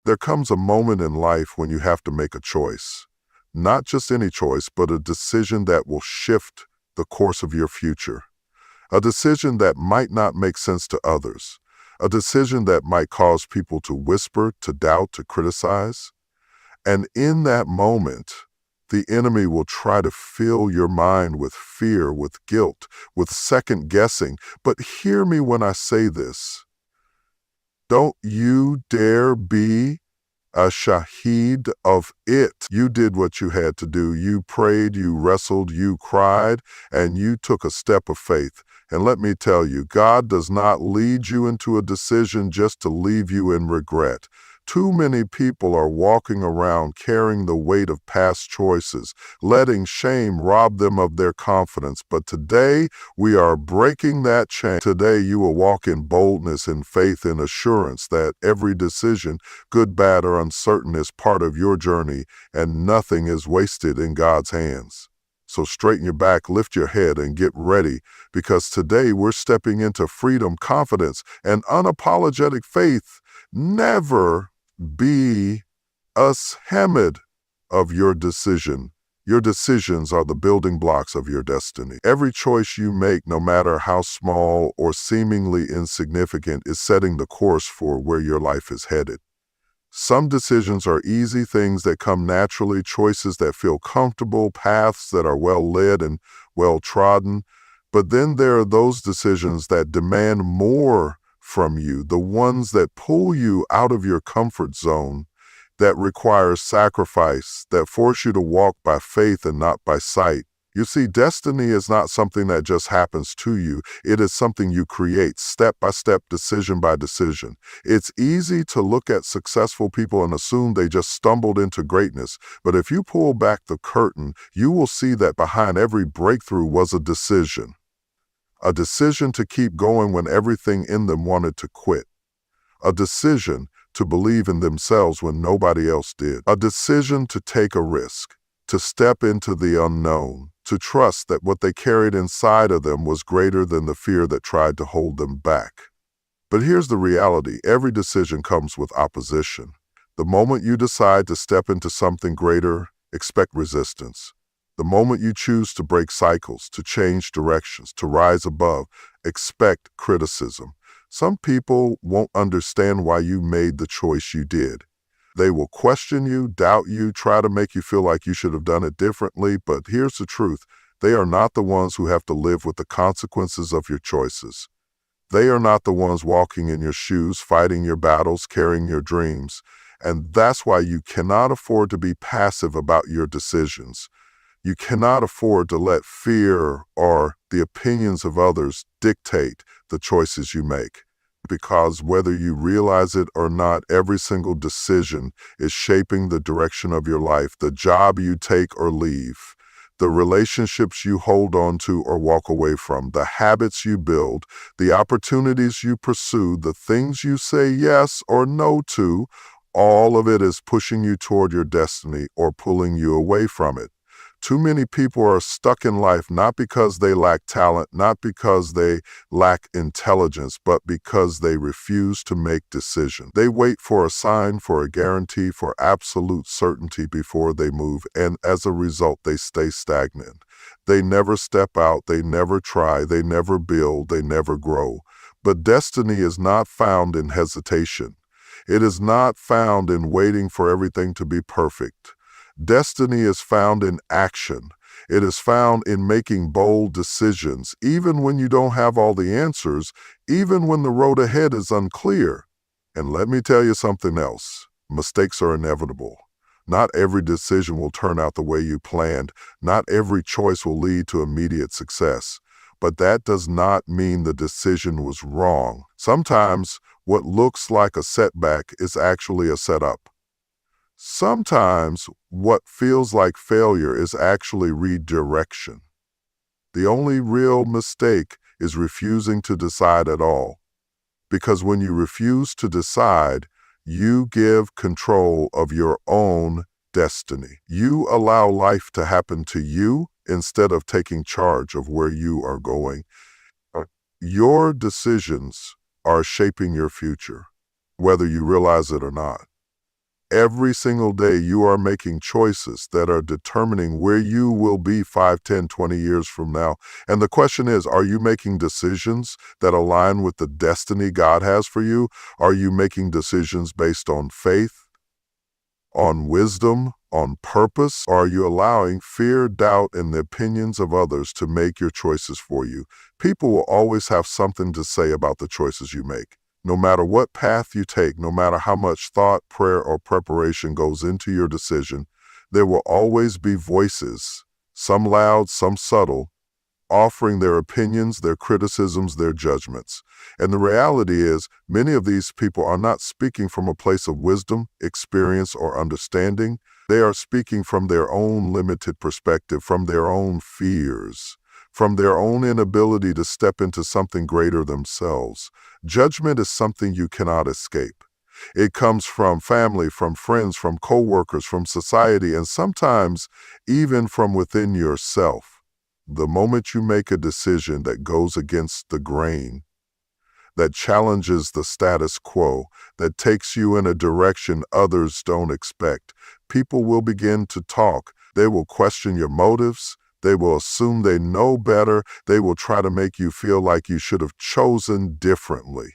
There comes a moment in life when you have to make a choice. Not just any choice, but a decision that will shift the course of your future. A decision that might not make sense to others. A decision that might cause people to whisper, to doubt, to criticize. And in that moment, the enemy will try to fill your mind with fear, with guilt, with second guessing. But hear me when I say this. Don't you dare be a shahid of it. You did what you had to do. You prayed, you wrestled, you cried, and you took a step of faith. And let me tell you, God does not lead you into a decision just to leave you in regret. Too many people are walking around carrying the weight of past choices, letting shame rob them of their confidence. But today, we are breaking that chain. Today, you will walk in boldness, in faith, in assurance that every decision, good, bad, or uncertain, is part of your journey, and nothing is wasted in God's hands. So straighten your back, lift your head, and get ready, because today we're stepping into freedom, confidence, and unapologetic faith. Never be a hamid of your decision. Your decisions are the building blocks of your destiny. Every choice you make, no matter how small or seemingly insignificant, is setting the course for where your life is headed. Some decisions are easy, things that come naturally, choices that feel comfortable, paths that are well led and well trodden. But then there are those decisions that demand more from you, the ones that pull you out of your comfort zone, that require sacrifice, that force you to walk by faith and not by sight. You see, destiny is not something that just happens to you. It is something you create step by step, decision by decision. It's easy to look at successful people and assume they just stumbled into greatness. But if you pull back the curtain, you will see that behind every breakthrough was a decision. A decision to keep going when everything in them wanted to quit. A decision to believe in themselves when nobody else did. A decision to take a risk, to step into the unknown, to trust that what they carried inside of them was greater than the fear that tried to hold them back. But here's the reality. Every decision comes with opposition. The moment you decide to step into something greater, expect resistance. The moment you choose to break cycles, to change directions, to rise above, expect criticism. Some people won't understand why you made the choice you did. They will question you, doubt you, try to make you feel like you should have done it differently. But here's the truth. They are not the ones who have to live with the consequences of your choices. They are not the ones walking in your shoes, fighting your battles, carrying your dreams. And that's why you cannot afford to be passive about your decisions. You cannot afford to let fear or the opinions of others dictate the choices you make. Because whether you realize it or not, every single decision is shaping the direction of your life, the job you take or leave, the relationships you hold on to or walk away from, the habits you build, the opportunities you pursue, the things you say yes or no to. All of it is pushing you toward your destiny or pulling you away from it. Too many people are stuck in life not because they lack talent, not because they lack intelligence, but because they refuse to make decisions. They wait for a sign, for a guarantee, for absolute certainty before they move, and as a result, they stay stagnant. They never step out, they never try, they never build, they never grow. But destiny is not found in hesitation. It is not found in waiting for everything to be perfect. Destiny is found in action. It is found in making bold decisions, even when you don't have all the answers, even when the road ahead is unclear. And let me tell you something else. Mistakes are inevitable. Not every decision will turn out the way you planned. Not every choice will lead to immediate success. But that does not mean the decision was wrong. Sometimes what looks like a setback is actually a setup. Sometimes what feels like failure is actually redirection. The only real mistake is refusing to decide at all. Because when you refuse to decide, you give control of your own destiny. You allow life to happen to you instead of taking charge of where you are going. Your decisions are shaping your future, whether you realize it or not. Every single day you are making choices that are determining where you will be 5, 10, 20 years from now. And the question is, are you making decisions that align with the destiny God has for you? Are you making decisions based on faith, on wisdom, on purpose? Or are you allowing fear, doubt, and the opinions of others to make your choices for you? People will always have something to say about the choices you make. No matter what path you take, no matter how much thought, prayer, or preparation goes into your decision, there will always be voices, some loud, some subtle, offering their opinions, their criticisms, their judgments. And the reality is, many of these people are not speaking from a place of wisdom, experience, or understanding. They are speaking from their own limited perspective, from their own fears, from their own inability to step into something greater themselves. Judgment is something you cannot escape. It comes from family, from friends, from coworkers, from society, and sometimes even from within yourself. The moment you make a decision that goes against the grain, that challenges the status quo, that takes you in a direction others don't expect, people will begin to talk. They will question your motives. They will assume they know better. They will try to make you feel like you should have chosen differently.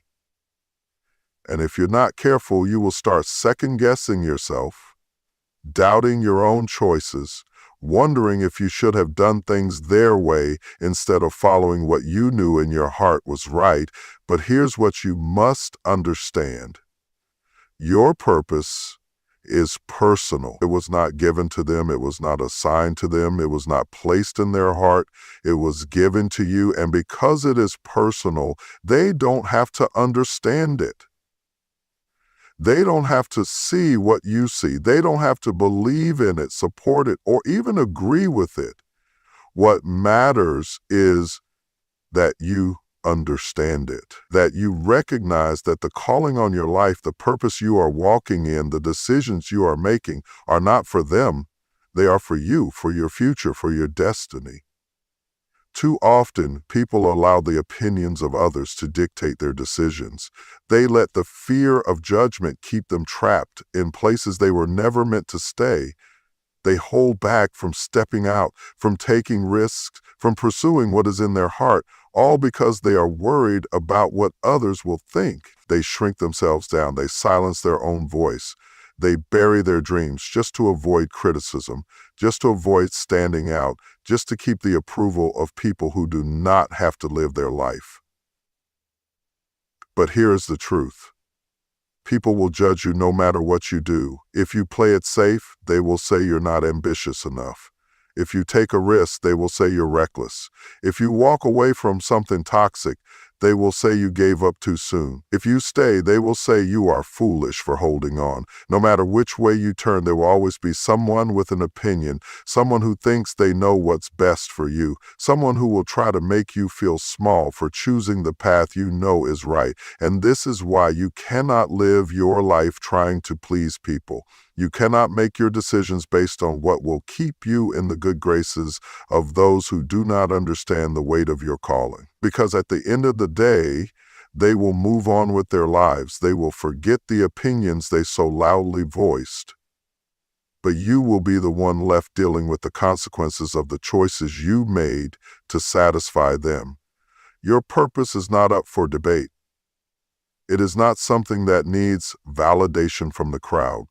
And if you're not careful, you will start second-guessing yourself, doubting your own choices, wondering if you should have done things their way instead of following what you knew in your heart was right. But here's what you must understand. Your purpose is personal. It was not given to them. It was not assigned to them. It was not placed in their heart. It was given to you. And because it is personal, they don't have to understand it. They don't have to see what you see. They don't have to believe in it, support it, or even agree with it. What matters is that you understand it, that you recognize that the calling on your life, the purpose you are walking in, the decisions you are making are not for them. They are for you, for your future, for your destiny. Too often, people allow the opinions of others to dictate their decisions. They let the fear of judgment keep them trapped in places they were never meant to stay. They hold back from stepping out, from taking risks, from pursuing what is in their heart, all because they are worried about what others will think. They shrink themselves down. They silence their own voice. They bury their dreams just to avoid criticism, just to avoid standing out, just to keep the approval of people who do not have to live their life. But here is the truth. People will judge you no matter what you do. If you play it safe, they will say you're not ambitious enough. If you take a risk, they will say you're reckless. If you walk away from something toxic, they will say you gave up too soon. If you stay, they will say you are foolish for holding on. No matter which way you turn, there will always be someone with an opinion, someone who thinks they know what's best for you, someone who will try to make you feel small for choosing the path you know is right. And this is why you cannot live your life trying to please people. You cannot make your decisions based on what will keep you in the good graces of those who do not understand the weight of your calling. Because at the end of the day, they will move on with their lives. They will forget the opinions they so loudly voiced. But you will be the one left dealing with the consequences of the choices you made to satisfy them. Your purpose is not up for debate. It is not something that needs validation from the crowd.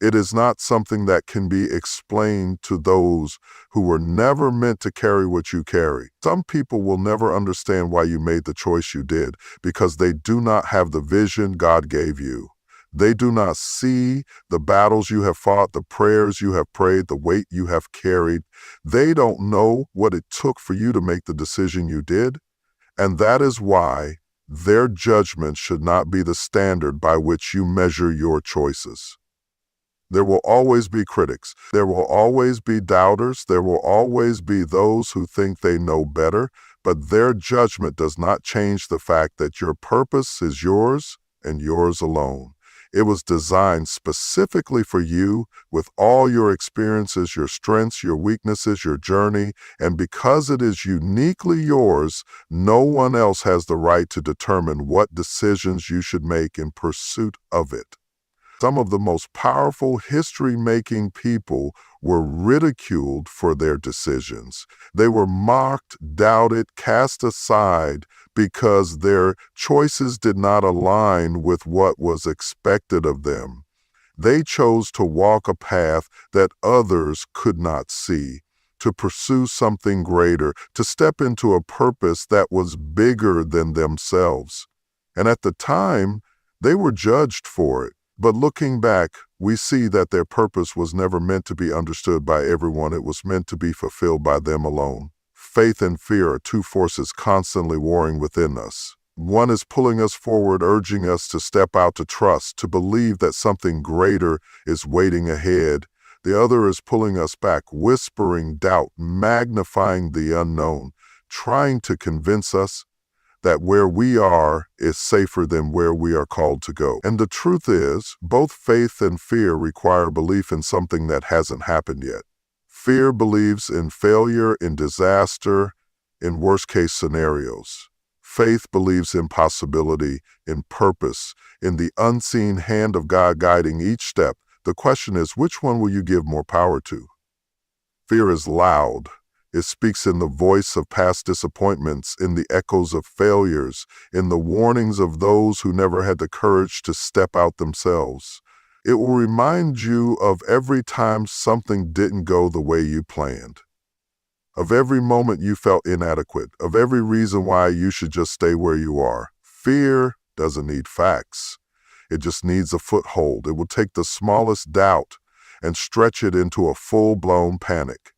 It is not something that can be explained to those who were never meant to carry what you carry. Some people will never understand why you made the choice you did because they do not have the vision God gave you. They do not see the battles you have fought, the prayers you have prayed, the weight you have carried. They don't know what it took for you to make the decision you did. And that is why their judgment should not be the standard by which you measure your choices. There will always be critics. There will always be doubters. There will always be those who think they know better, but their judgment does not change the fact that your purpose is yours and yours alone. It was designed specifically for you with all your experiences, your strengths, your weaknesses, your journey, and because it is uniquely yours, no one else has the right to determine what decisions you should make in pursuit of it. Some of the most powerful history-making people were ridiculed for their decisions. They were mocked, doubted, cast aside because their choices did not align with what was expected of them. They chose to walk a path that others could not see, to pursue something greater, to step into a purpose that was bigger than themselves. And at the time, they were judged for it. But looking back, we see that their purpose was never meant to be understood by everyone. It was meant to be fulfilled by them alone. Faith and fear are two forces constantly warring within us. One is pulling us forward, urging us to step out, to trust, to believe that something greater is waiting ahead. The other is pulling us back, whispering doubt, magnifying the unknown, trying to convince us that where we are is safer than where we are called to go. And the truth is, both faith and fear require belief in something that hasn't happened yet. Fear believes in failure, in disaster, in worst-case scenarios. Faith believes in possibility, in purpose, in the unseen hand of God guiding each step. The question is, which one will you give more power to? Fear is loud. It speaks in the voice of past disappointments, in the echoes of failures, in the warnings of those who never had the courage to step out themselves. It will remind you of every time something didn't go the way you planned, of every moment you felt inadequate, of every reason why you should just stay where you are. Fear doesn't need facts. It just needs a foothold. It will take the smallest doubt and stretch it into a full-blown panic.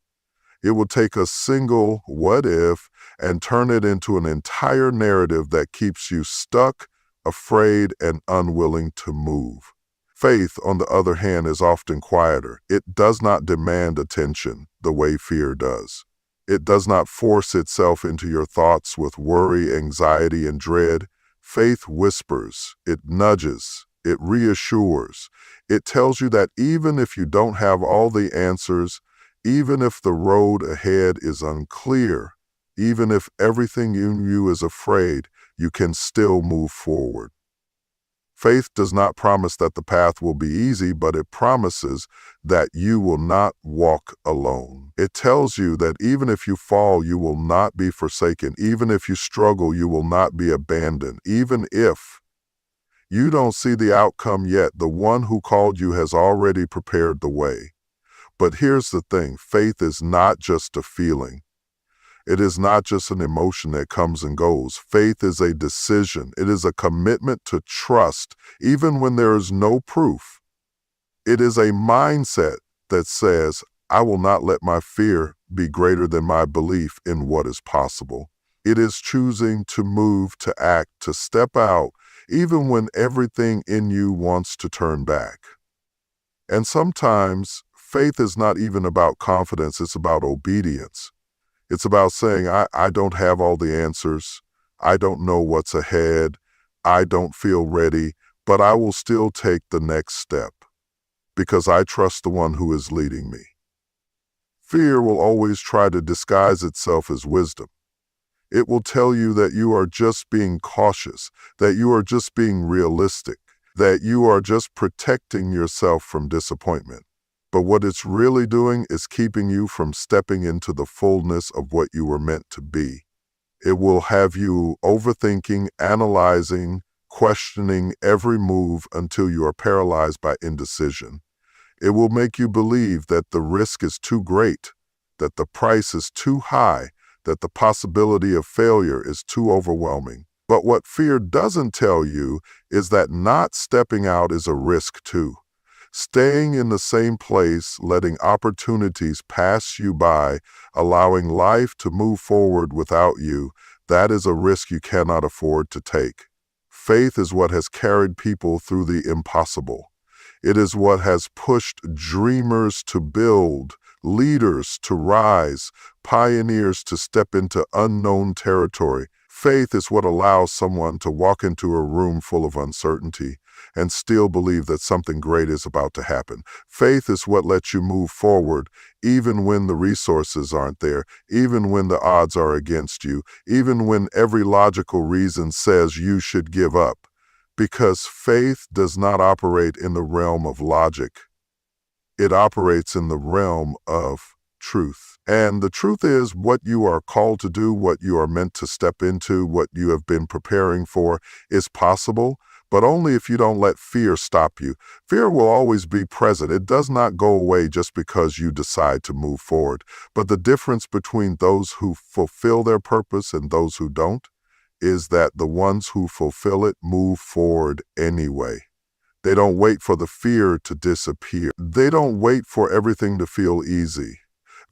It will take a single what if and turn it into an entire narrative that keeps you stuck, afraid, and unwilling to move. Faith, on the other hand, is often quieter. It does not demand attention the way fear does. It does not force itself into your thoughts with worry, anxiety, and dread. Faith whispers, it nudges, it reassures. It tells you that even if you don't have all the answers, even if the road ahead is unclear, even if everything in you is afraid, you can still move forward. Faith does not promise that the path will be easy, but it promises that you will not walk alone. It tells you that even if you fall, you will not be forsaken. Even if you struggle, you will not be abandoned. Even if you don't see the outcome yet, the one who called you has already prepared the way. But here's the thing, faith is not just a feeling. It is not just an emotion that comes and goes. Faith is a decision. It is a commitment to trust, even when there is no proof. It is a mindset that says, I will not let my fear be greater than my belief in what is possible. It is choosing to move, to act, to step out, even when everything in you wants to turn back. And sometimes, faith is not even about confidence, it's about obedience. It's about saying, I don't have all the answers. I don't know what's ahead. I don't feel ready, but I will still take the next step because I trust the one who is leading me. Fear will always try to disguise itself as wisdom. It will tell you that you are just being cautious, that you are just being realistic, that you are just protecting yourself from disappointment. But what it's really doing is keeping you from stepping into the fullness of what you were meant to be. It will have you overthinking, analyzing, questioning every move until you are paralyzed by indecision. It will make you believe that the risk is too great, that the price is too high, that the possibility of failure is too overwhelming. But what fear doesn't tell you is that not stepping out is a risk too. Staying in the same place, letting opportunities pass you by, allowing life to move forward without you, that is a risk you cannot afford to take. Faith is what has carried people through the impossible. It is what has pushed dreamers to build, leaders to rise, pioneers to step into unknown territory. Faith is what allows someone to walk into a room full of uncertainty and still believe that something great is about to happen. Faith is what lets you move forward even when the resources aren't there, even when the odds are against you, even when every logical reason says you should give up. Because faith does not operate in the realm of logic. It operates in the realm of truth. And the truth is, what you are called to do, what you are meant to step into, what you have been preparing for is possible, but only if you don't let fear stop you. Fear will always be present. It does not go away just because you decide to move forward. But the difference between those who fulfill their purpose and those who don't is that the ones who fulfill it move forward anyway. They don't wait for the fear to disappear. They don't wait for everything to feel easy.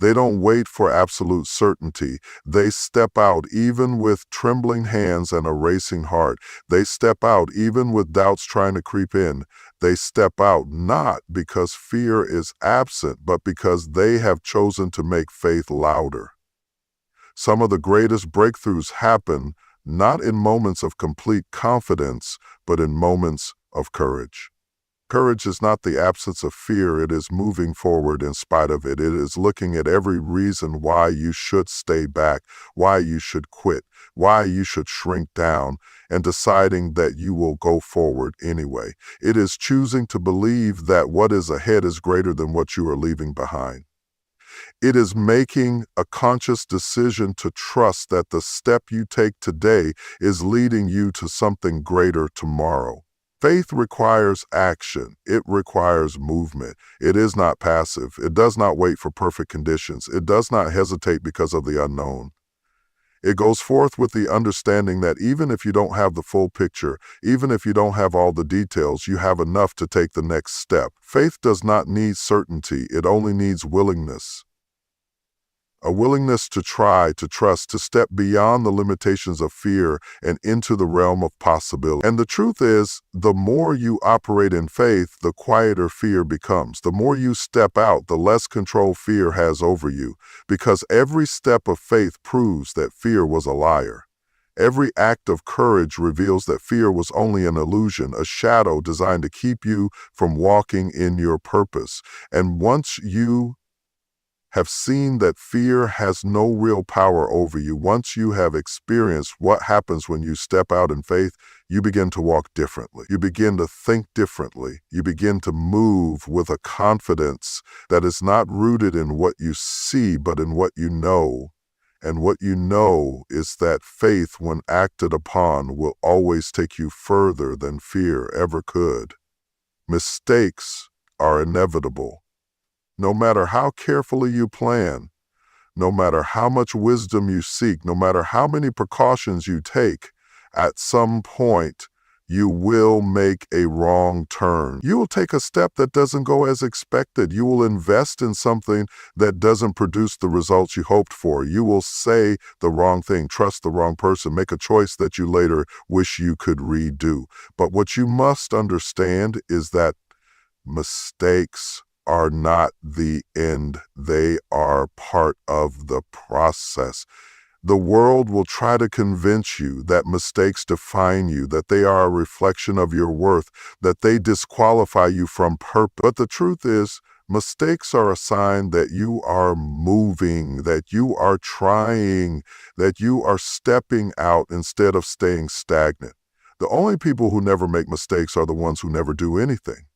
They don't wait for absolute certainty. They step out even with trembling hands and a racing heart. They step out even with doubts trying to creep in. They step out not because fear is absent, but because they have chosen to make faith louder. Some of the greatest breakthroughs happen not in moments of complete confidence, but in moments of courage. Courage is not the absence of fear, it is moving forward in spite of it. It is looking at every reason why you should stay back, why you should quit, why you should shrink down, and deciding that you will go forward anyway. It is choosing to believe that what is ahead is greater than what you are leaving behind. It is making a conscious decision to trust that the step you take today is leading you to something greater tomorrow. Faith requires action. It requires movement. It is not passive. It does not wait for perfect conditions. It does not hesitate because of the unknown. It goes forth with the understanding that even if you don't have the full picture, even if you don't have all the details, you have enough to take the next step. Faith does not need certainty. It only needs willingness. A willingness to try, to trust, to step beyond the limitations of fear and into the realm of possibility. And the truth is, the more you operate in faith, the quieter fear becomes. The more you step out, the less control fear has over you, because every step of faith proves that fear was a liar. Every act of courage reveals that fear was only an illusion, a shadow designed to keep you from walking in your purpose. And once you have seen that fear has no real power over you, once you have experienced what happens when you step out in faith, you begin to walk differently. You begin to think differently. You begin to move with a confidence that is not rooted in what you see, but in what you know. And what you know is that faith, when acted upon, will always take you further than fear ever could. Mistakes are inevitable. No matter how carefully you plan, no matter how much wisdom you seek, no matter how many precautions you take, at some point you will make a wrong turn. You will take a step that doesn't go as expected. You will invest in something that doesn't produce the results you hoped for. You will say the wrong thing, trust the wrong person, make a choice that you later wish you could redo. But what you must understand is that mistakes are not the end. They are part of the process. The world will try to convince you that mistakes define you, that they are a reflection of your worth, that they disqualify you from purpose. But the truth is, mistakes are a sign that you are moving, that you are trying, that you are stepping out instead of staying stagnant. The only people who never make mistakes are the ones who never do anything.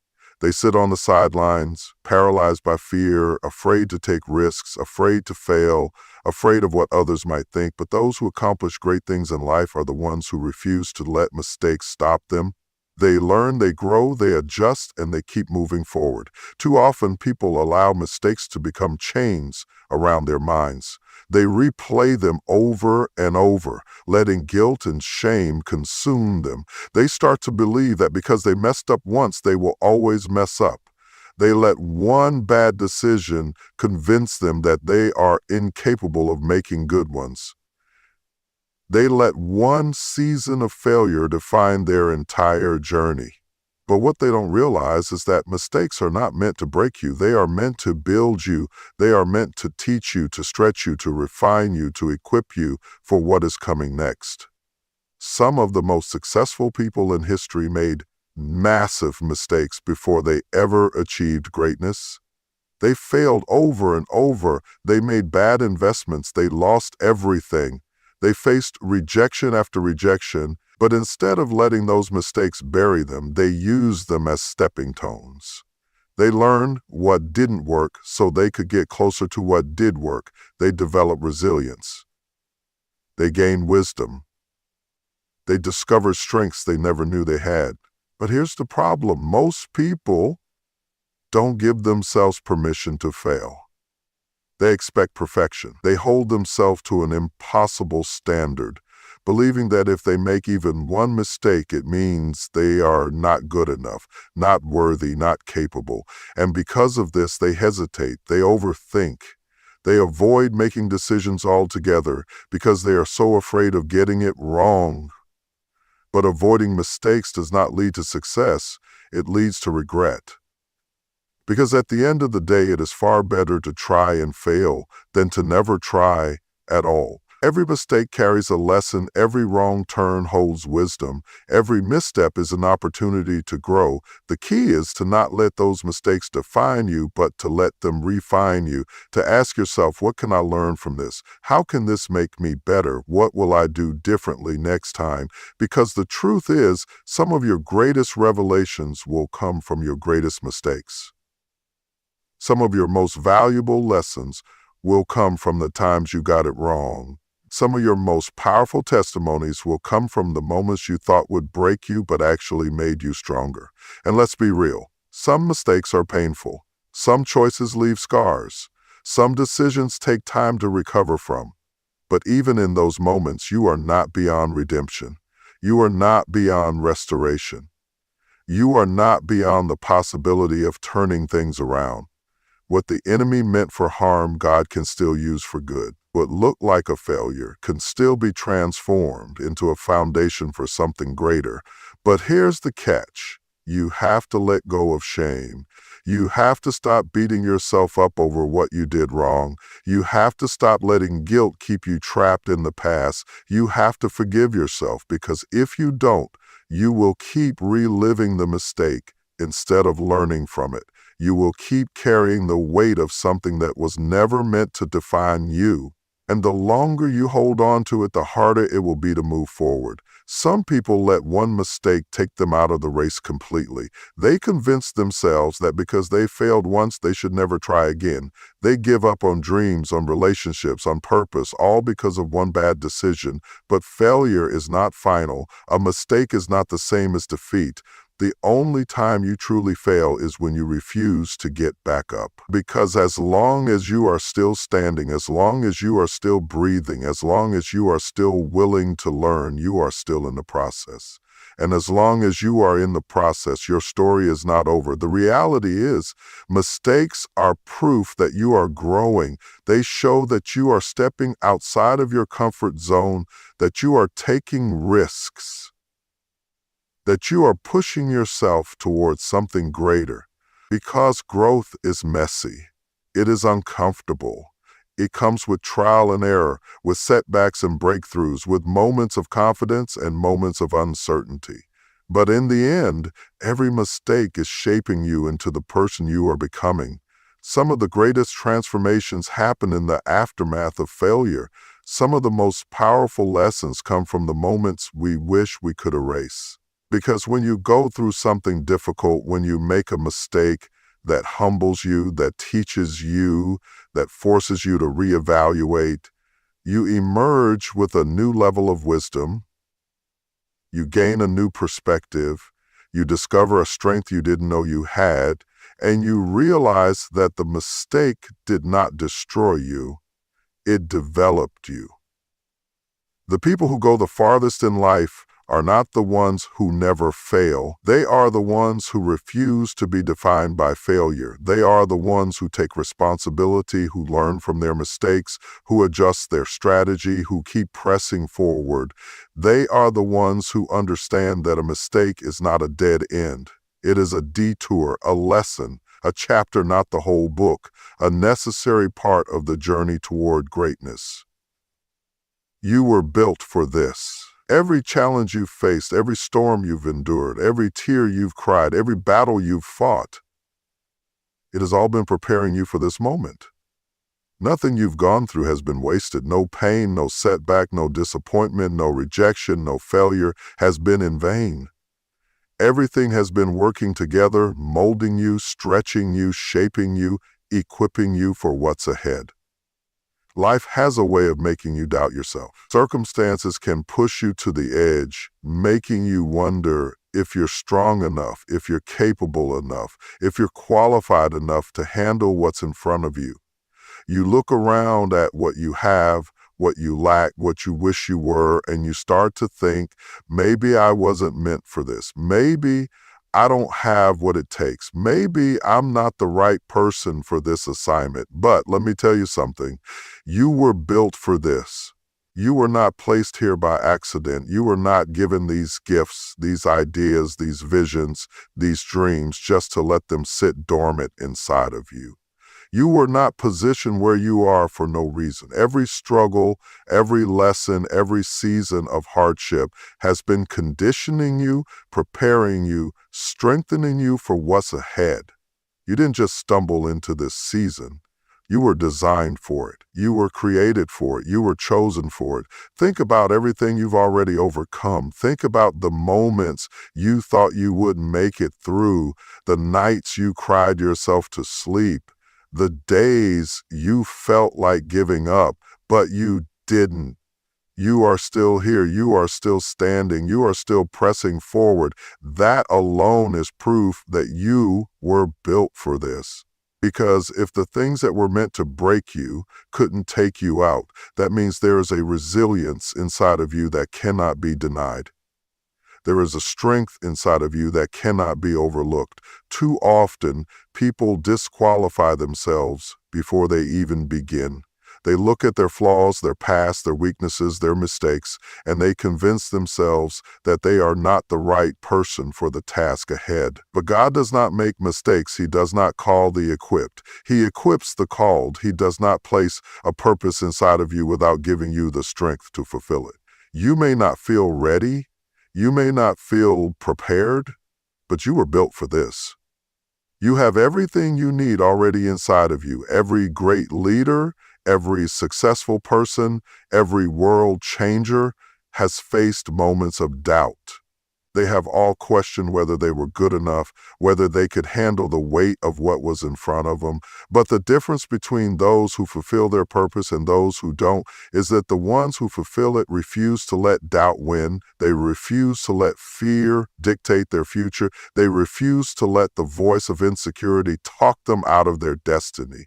They sit on the sidelines, paralyzed by fear, afraid to take risks, afraid to fail, afraid of what others might think. But those who accomplish great things in life are the ones who refuse to let mistakes stop them. They learn, they grow, they adjust, and they keep moving forward. Too often, people allow mistakes to become chains around their minds. They replay them over and over, letting guilt and shame consume them. They start to believe that because they messed up once, they will always mess up. They let one bad decision convince them that they are incapable of making good ones. They let one season of failure define their entire journey. But what they don't realize is that mistakes are not meant to break you. They are meant to build you. They are meant to teach you, to stretch you, to refine you, to equip you for what is coming next. Some of the most successful people in history made massive mistakes before they ever achieved greatness. They failed over and over. They made bad investments. They lost everything. They faced rejection after rejection, But instead of letting those mistakes bury them, they use them as stepping stones. They learned what didn't work so they could get closer to what did work. They developed resilience. They gained wisdom. They discovered strengths they never knew they had. But here's the problem. Most people don't give themselves permission to fail. They expect perfection. They hold themselves to an impossible standard, believing that if they make even one mistake, it means they are not good enough, not worthy, not capable. And because of this, they hesitate, they overthink. They avoid making decisions altogether because they are so afraid of getting it wrong. But avoiding mistakes does not lead to success, it leads to regret. Because at the end of the day, it is far better to try and fail than to never try at all. Every mistake carries a lesson, every wrong turn holds wisdom, every misstep is an opportunity to grow. The key is to not let those mistakes define you, but to let them refine you, to ask yourself, what can I learn from this? How can this make me better? What will I do differently next time? Because the truth is, some of your greatest revelations will come from your greatest mistakes. Some of your most valuable lessons will come from the times you got it wrong. Some of your most powerful testimonies will come from the moments you thought would break you but actually made you stronger. And let's be real, some mistakes are painful. Some choices leave scars. Some decisions take time to recover from. But even in those moments, you are not beyond redemption. You are not beyond restoration. You are not beyond the possibility of turning things around. What the enemy meant for harm, God can still use for good. What looked like a failure can still be transformed into a foundation for something greater. But here's the catch. You have to let go of shame. You have to stop beating yourself up over what you did wrong. You have to stop letting guilt keep you trapped in the past. You have to forgive yourself, because if you don't, you will keep reliving the mistake instead of learning from it. You will keep carrying the weight of something that was never meant to define you. And the longer you hold on to it, the harder it will be to move forward. Some people let one mistake take them out of the race completely. They convince themselves that because they failed once, they should never try again. They give up on dreams, on relationships, on purpose, all because of one bad decision. But failure is not final. A mistake is not the same as defeat. The only time you truly fail is when you refuse to get back up. Because as long as you are still standing, as long as you are still breathing, as long as you are still willing to learn, you are still in the process. And as long as you are in the process, your story is not over. The reality is, mistakes are proof that you are growing. They show that you are stepping outside of your comfort zone, that you are taking risks, that you are pushing yourself towards something greater. Because growth is messy. It is uncomfortable. It comes with trial and error, with setbacks and breakthroughs, with moments of confidence and moments of uncertainty. But in the end, every mistake is shaping you into the person you are becoming. Some of the greatest transformations happen in the aftermath of failure. Some of the most powerful lessons come from the moments we wish we could erase. Because when you go through something difficult, when you make a mistake that humbles you, that teaches you, that forces you to reevaluate, you emerge with a new level of wisdom. You gain a new perspective. You discover a strength you didn't know you had, and you realize that the mistake did not destroy you. It developed you. The people who go the farthest in life are not the ones who never fail. They are the ones who refuse to be defined by failure. They are the ones who take responsibility, who learn from their mistakes, who adjust their strategy, who keep pressing forward. They are the ones who understand that a mistake is not a dead end. It is a detour, a lesson, a chapter, not the whole book, a necessary part of the journey toward greatness. You were built for this. Every challenge you've faced, every storm you've endured, every tear you've cried, every battle you've fought, it has all been preparing you for this moment. Nothing you've gone through has been wasted. No pain, no setback, no disappointment, no rejection, no failure has been in vain. Everything has been working together, molding you, stretching you, shaping you, equipping you for what's ahead. Life has a way of making you doubt yourself. Circumstances can push you to the edge, making you wonder if you're strong enough, if you're capable enough, if you're qualified enough to handle what's in front of you. You look around at what you have, what you lack, what you wish you were, and you start to think, maybe I wasn't meant for this. Maybe I don't have what it takes. Maybe I'm not the right person for this assignment. But let me tell you something. You were built for this. You were not placed here by accident. You were not given these gifts, these ideas, these visions, these dreams just to let them sit dormant inside of you. You were not positioned where you are for no reason. Every struggle, every lesson, every season of hardship has been conditioning you, preparing you, strengthening you for what's ahead. You didn't just stumble into this season. You were designed for it. You were created for it. You were chosen for it. Think about everything you've already overcome. Think about the moments you thought you wouldn't make it through, the nights you cried yourself to sleep, the days you felt like giving up, but you didn't. You are still here. You are still standing. You are still pressing forward. That alone is proof that you were built for this. Because if the things that were meant to break you couldn't take you out, that means there is a resilience inside of you that cannot be denied. There is a strength inside of you that cannot be overlooked. Too often, people disqualify themselves before they even begin. They look at their flaws, their past, their weaknesses, their mistakes, and they convince themselves that they are not the right person for the task ahead. But God does not make mistakes. He does not call the equipped. He equips the called. He does not place a purpose inside of you without giving you the strength to fulfill it. You may not feel ready. You may not feel prepared, but you were built for this. You have everything you need already inside of you. Every great leader, every successful person, every world changer has faced moments of doubt. They have all questioned whether they were good enough, whether they could handle the weight of what was in front of them. But the difference between those who fulfill their purpose and those who don't is that the ones who fulfill it refuse to let doubt win. They refuse to let fear dictate their future. They refuse to let the voice of insecurity talk them out of their destiny.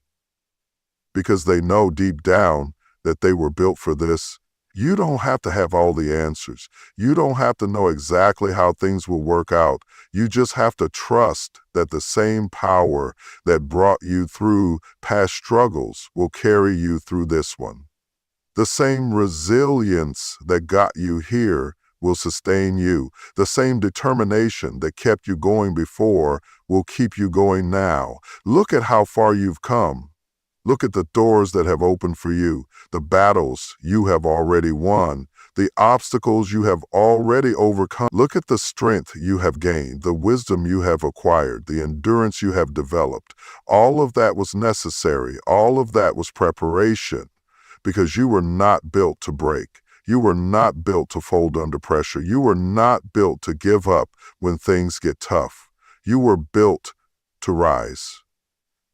Because they know deep down that they were built for this. You don't have to have all the answers. You don't have to know exactly how things will work out. You just have to trust that the same power that brought you through past struggles will carry you through this one. The same resilience that got you here will sustain you. The same determination that kept you going before will keep you going now. Look at how far you've come. Look at the doors that have opened for you, the battles you have already won, the obstacles you have already overcome. Look at the strength you have gained, the wisdom you have acquired, the endurance you have developed. All of that was necessary. All of that was preparation, because you were not built to break. You were not built to fold under pressure. You were not built to give up when things get tough. You were built to rise.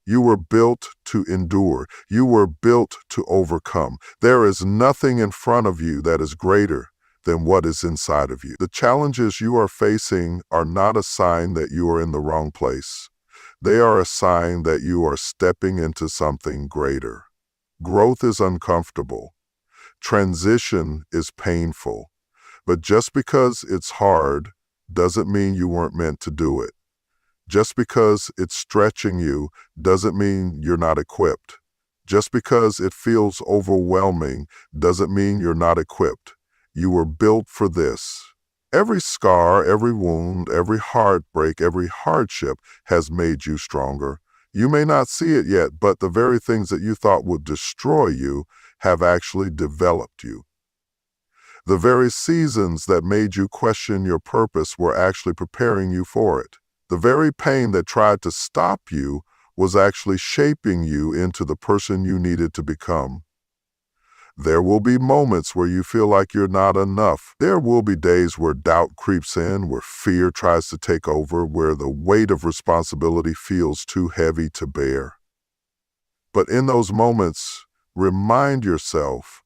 You were built to endure. You were built to overcome. There is nothing in front of you that is greater than what is inside of you. The challenges you are facing are not a sign that you are in the wrong place. They are a sign that you are stepping into something greater. Growth is uncomfortable. Transition is painful. But just because it's hard doesn't mean you weren't meant to do it. Just because it's stretching you doesn't mean you're not equipped. Just because it feels overwhelming doesn't mean you're not equipped. You were built for this. Every scar, every wound, every heartbreak, every hardship has made you stronger. You may not see it yet, but the very things that you thought would destroy you have actually developed you. The very seasons that made you question your purpose were actually preparing you for it. The very pain that tried to stop you was actually shaping you into the person you needed to become. There will be moments where you feel like you're not enough. There will be days where doubt creeps in, where fear tries to take over, where the weight of responsibility feels too heavy to bear. But in those moments, remind yourself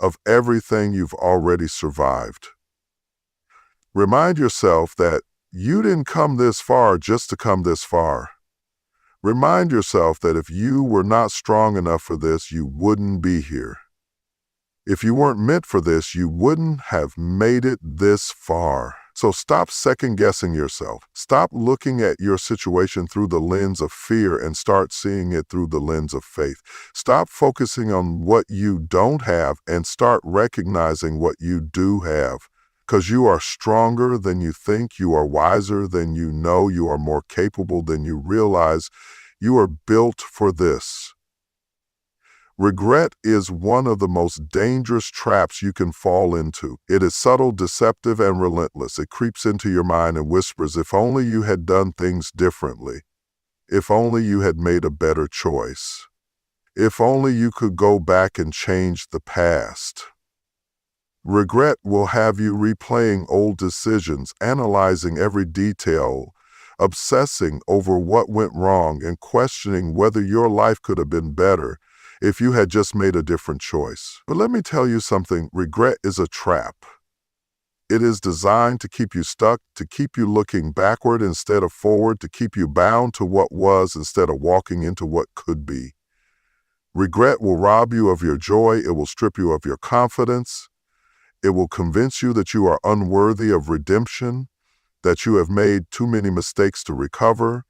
of everything you've already survived. Remind yourself that you didn't come this far just to come this far. Remind yourself that if you were not strong enough for this, you wouldn't be here. If you weren't meant for this, you wouldn't have made it this far. So stop second-guessing yourself. Stop looking at your situation through the lens of fear and start seeing it through the lens of faith. Stop focusing on what you don't have and start recognizing what you do have. Because you are stronger than you think, you are wiser than you know, you are more capable than you realize. You are built for this. Regret is one of the most dangerous traps you can fall into. It is subtle, deceptive, and relentless. It creeps into your mind and whispers, if only you had done things differently. If only you had made a better choice. If only you could go back and change the past. Regret will have you replaying old decisions, analyzing every detail, obsessing over what went wrong, and questioning whether your life could have been better if you had just made a different choice. But let me tell you something, regret is a trap. It is designed to keep you stuck, to keep you looking backward instead of forward, to keep you bound to what was instead of walking into what could be. Regret will rob you of your joy, it will strip you of your confidence, it will convince you that you are unworthy of redemption, that you have made too many mistakes to recover,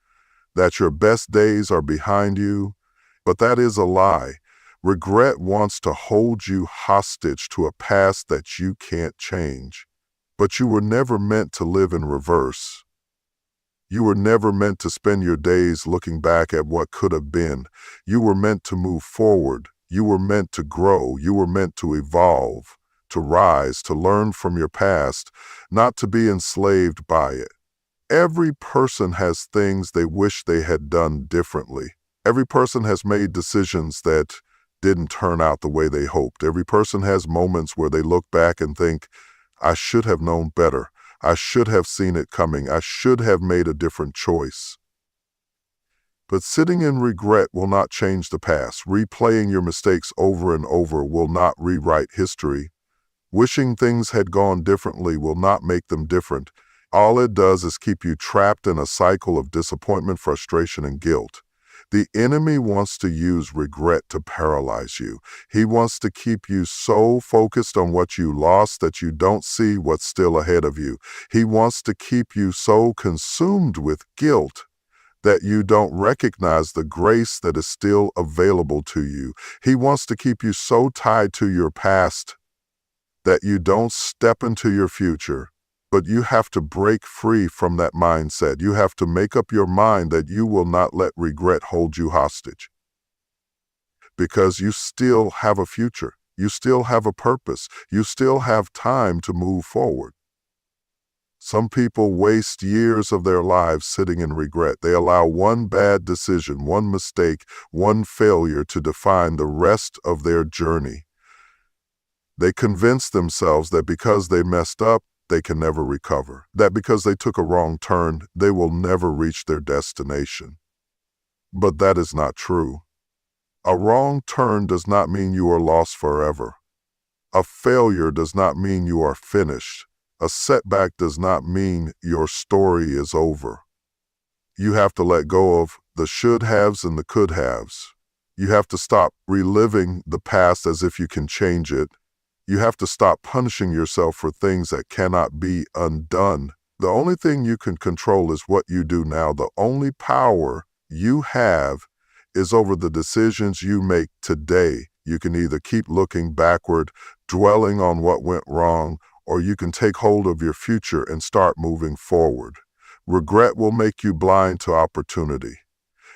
that your best days are behind you. But that is a lie. Regret wants to hold you hostage to a past that you can't change. But you were never meant to live in reverse. You were never meant to spend your days looking back at what could have been. You were meant to move forward. You were meant to grow. You were meant to evolve, to rise, to learn from your past, not to be enslaved by it. Every person has things they wish they had done differently. Every person has made decisions that didn't turn out the way they hoped. Every person has moments where they look back and think, I should have known better. I should have seen it coming. I should have made a different choice. But sitting in regret will not change the past. Replaying your mistakes over and over will not rewrite history. Wishing things had gone differently will not make them different. All it does is keep you trapped in a cycle of disappointment, frustration, and guilt. The enemy wants to use regret to paralyze you. He wants to keep you so focused on what you lost that you don't see what's still ahead of you. He wants to keep you so consumed with guilt that you don't recognize the grace that is still available to you. He wants to keep you so tied to your past that you don't step into your future. But you have to break free from that mindset. You have to make up your mind that you will not let regret hold you hostage. Because you still have a future. You still have a purpose. You still have time to move forward. Some people waste years of their lives sitting in regret. They allow one bad decision, one mistake, one failure to define the rest of their journey. They convince themselves that because they messed up, they can never recover. That because they took a wrong turn, they will never reach their destination. But that is not true. A wrong turn does not mean you are lost forever. A failure does not mean you are finished. A setback does not mean your story is over. You have to let go of the should-haves and the could-haves. You have to stop reliving the past as if you can change it. You have to stop punishing yourself for things that cannot be undone. The only thing you can control is what you do now. The only power you have is over the decisions you make today. You can either keep looking backward, dwelling on what went wrong, or you can take hold of your future and start moving forward. Regret will make you blind to opportunity.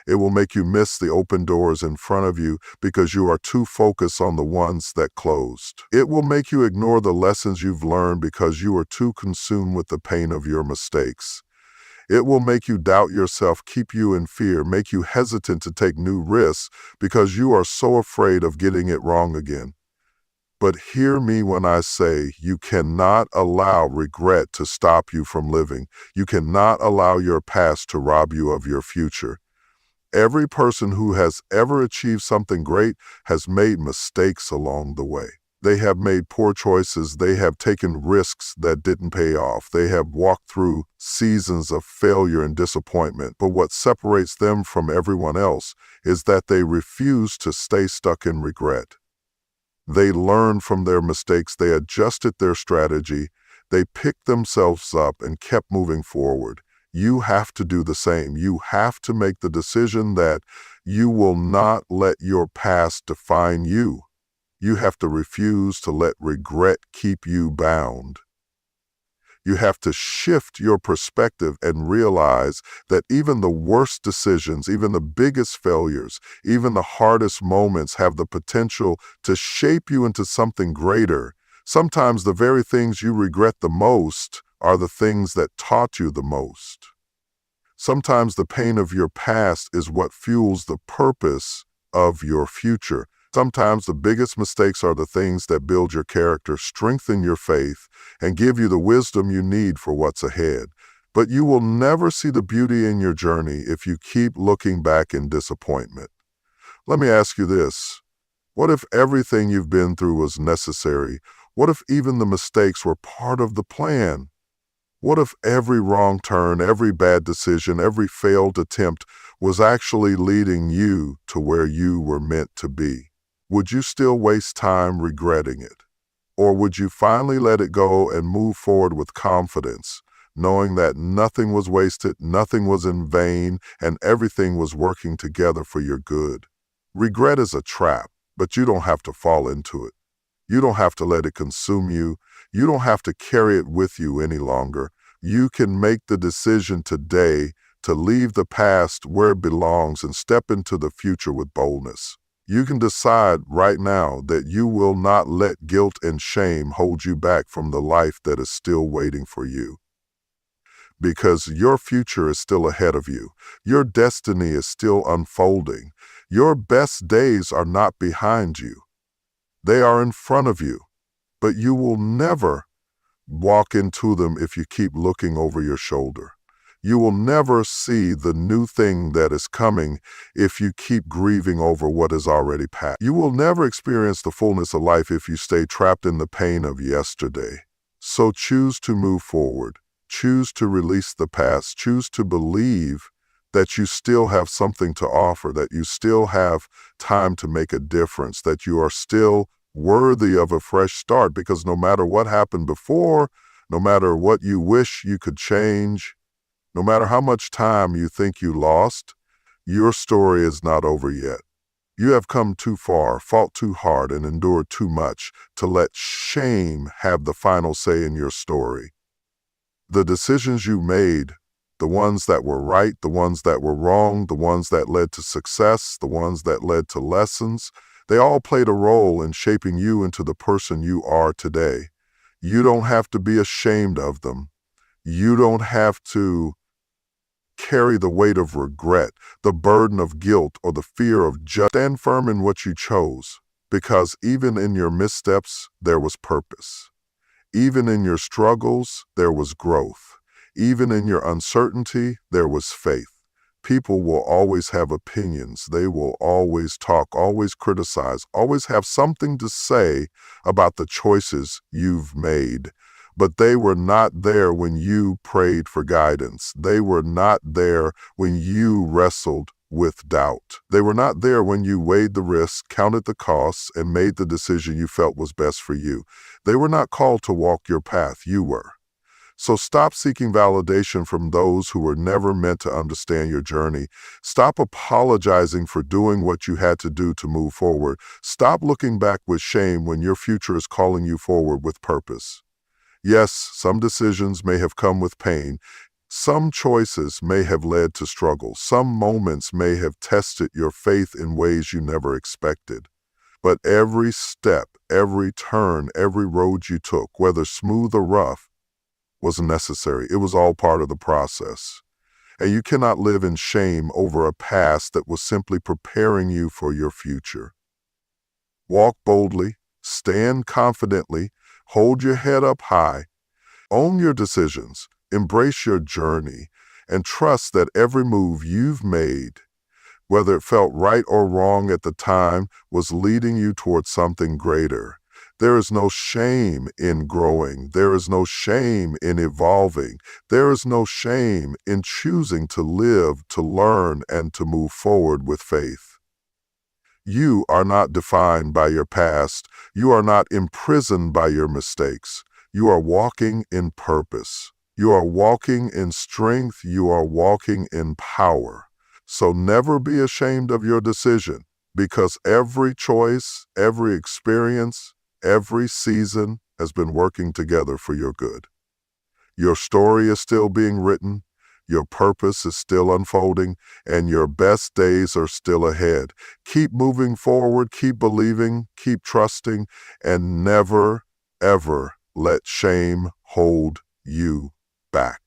It will make you miss the open doors in front of you because you are too focused on the ones that closed. It will make you ignore the lessons you've learned because you are too consumed with the pain of your mistakes. It will make you doubt yourself, keep you in fear, make you hesitant to take new risks because you are so afraid of getting it wrong again. But hear me when I say you cannot allow regret to stop you from living. You cannot allow your past to rob you of your future. Every person who has ever achieved something great has made mistakes along the way. They have made poor choices. They have taken risks that didn't pay off. They have walked through seasons of failure and disappointment. But what separates them from everyone else is that they refuse to stay stuck in regret. They learned from their mistakes. They adjusted their strategy. They picked themselves up and kept moving forward. You have to do the same. You have to make the decision that you will not let your past define you. You have to refuse to let regret keep you bound. You have to shift your perspective and realize that even the worst decisions, even the biggest failures, even the hardest moments have the potential to shape you into something greater. Sometimes the very things you regret the most are the things that taught you the most. Sometimes the pain of your past is what fuels the purpose of your future. Sometimes the biggest mistakes are the things that build your character, strengthen your faith, and give you the wisdom you need for what's ahead. But you will never see the beauty in your journey if you keep looking back in disappointment. Let me ask you this. What if everything you've been through was necessary? What if even the mistakes were part of the plan? What if every wrong turn, every bad decision, every failed attempt was actually leading you to where you were meant to be? Would you still waste time regretting it? Or would you finally let it go and move forward with confidence, knowing that nothing was wasted, nothing was in vain, and everything was working together for your good? Regret is a trap, but you don't have to fall into it. You don't have to let it consume you. You don't have to carry it with you any longer. You can make the decision today to leave the past where it belongs and step into the future with boldness. You can decide right now that you will not let guilt and shame hold you back from the life that is still waiting for you. Because your future is still ahead of you. Your destiny is still unfolding. Your best days are not behind you. They are in front of you. But you will never walk into them if you keep looking over your shoulder. You will never see the new thing that is coming if you keep grieving over what is already past. You will never experience the fullness of life if you stay trapped in the pain of yesterday. So choose to move forward. Choose to release the past. Choose to believe that you still have something to offer, that you still have time to make a difference, that you are still worthy of a fresh start, because no matter what happened before, no matter what you wish you could change, no matter how much time you think you lost, your story is not over yet. You have come too far, fought too hard, and endured too much to let shame have the final say in your story. The decisions you made, the ones that were right, the ones that were wrong, the ones that led to success, the ones that led to lessons, they all played a role in shaping you into the person you are today. You don't have to be ashamed of them. You don't have to carry the weight of regret, the burden of guilt, or the fear of judgment. Stand firm in what you chose, because even in your missteps, there was purpose. Even in your struggles, there was growth. Even in your uncertainty, there was faith. People will always have opinions. They will always talk, always criticize, always have something to say about the choices you've made. But they were not there when you prayed for guidance. They were not there when you wrestled with doubt. They were not there when you weighed the risks, counted the costs, and made the decision you felt was best for you. They were not called to walk your path. You were. So stop seeking validation from those who were never meant to understand your journey. Stop apologizing for doing what you had to do to move forward. Stop looking back with shame when your future is calling you forward with purpose. Yes, some decisions may have come with pain. Some choices may have led to struggle. Some moments may have tested your faith in ways you never expected. But every step, every turn, every road you took, whether smooth or rough, was necessary. It was all part of the process. And you cannot live in shame over a past that was simply preparing you for your future. Walk boldly, stand confidently, hold your head up high, own your decisions, embrace your journey, and trust that every move you've made, whether it felt right or wrong at the time, was leading you towards something greater. There is no shame in growing. There is no shame in evolving. There is no shame in choosing to live, to learn, and to move forward with faith. You are not defined by your past. You are not imprisoned by your mistakes. You are walking in purpose. You are walking in strength. You are walking in power. So never be ashamed of your decision, because every choice, every experience, every season has been working together for your good. Your story is still being written, your purpose is still unfolding, and your best days are still ahead. Keep moving forward, keep believing, keep trusting, and never, ever let shame hold you back.